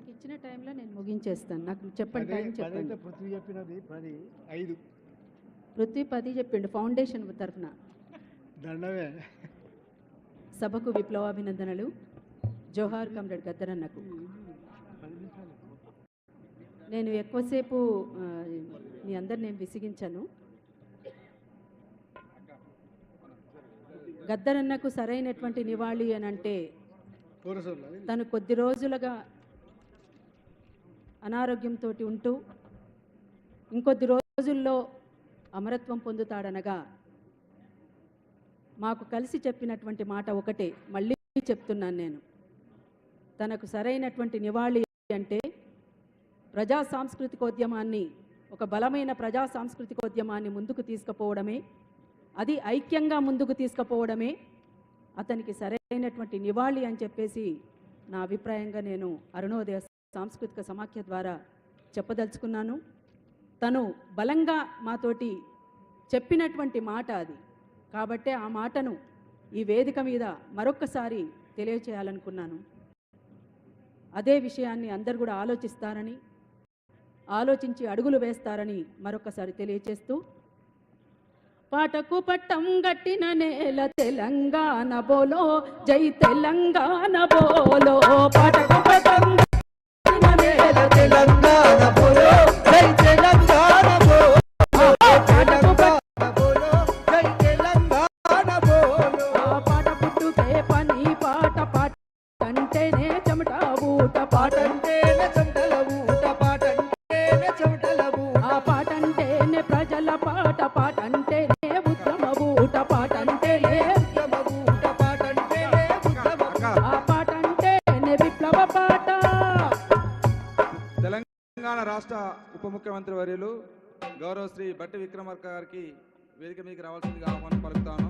నాకు ఇచ్చిన టైంలో నేను ముగించేస్తాను. నాకు చెప్పండి, టైం చెప్పండి. పృథ్వీ చెప్పినది 10:05. పృథ్వీ 10 చెప్పిండు ఫౌండేషన్ తరఫున. దండమే. సభకు విప్లవాభినందనలు. జోహార్ కమ్రేడ్ గద్దరన్నకు. నేను ఎక్కువసేపు మీ అందరిని నేను విసిగించాను. గద్దరన్నకు సరైనటువంటి నివాళి అని అంటే తను కొద్ది రోజులుగా అనారోగ్యంతో ఉంటూ ఇంకొద్ది రోజుల్లో అమరత్వం పొందుతాడనగా మాకు కలిసి చెప్పినటువంటి మాట ఒకటే, మళ్ళీ చెప్తున్నాను నేను. తనకు సరైనటువంటి నివాళి అంటే ప్రజా సాంస్కృతికోద్యమాన్ని, ఒక బలమైన ప్రజా సాంస్కృతికోద్యమాన్ని ముందుకు తీసుకుపోవడమే, అది ఐక్యంగా ముందుకు తీసుకుపోవడమే అతనికి సరైనటువంటి నివాళి అని చెప్పేసి నా అభిప్రాయంగా నేను అరుణోదయ సాంస్కృతిక సమాఖ్య ద్వారా చెప్పదలుచుకున్నాను. తను బలంగా మాతోటి చెప్పినటువంటి మాట అది. కాబట్టే ఆ మాటను ఈ వేదిక మీద మరొక్కసారి తెలియచేయాలనుకున్నాను. అదే విషయాన్ని అందరు కూడా ఆలోచించి అడుగులు వేస్తారని మరొకసారి తెలియచేస్తూ, పాటకు పట్టం గట్టిన నేల తెలంగాణ బోలో, జై తెలంగాణ బోలో. పాటకు పట్టం గట్టిన నేల తెలంగాణ బోలో, జై తెలంగాణ బోలో. పాటకు పట్టం బోలో, జై తెలంగాణ బోలో. పాట పుట్టుకే పని పాట, పాట అంటేనే చెమట ఊట, పాట అంటేనే చెమటల ఊట, పాట అంటేనే చెమటల ఊట. ఆ పాట అంటేనే ప్రజల పాట, పాట అంటేనే ఉద్యమ ఊట, పాట అంటేనే ఉద్యమ ఊట, పాట అంటేనే ఉద్యమ. ఆ పాట అంటేనే విప్లవ పాట. తెలంగాణ రాష్ట్ర ఉప ముఖ్యమంత్రి వర్యులు గౌరవ శ్రీ బట్టి విక్రమార్క గారికి వేదిక మీకు రావాల్సిందిగా ఆహ్వానం పలుకుతాను.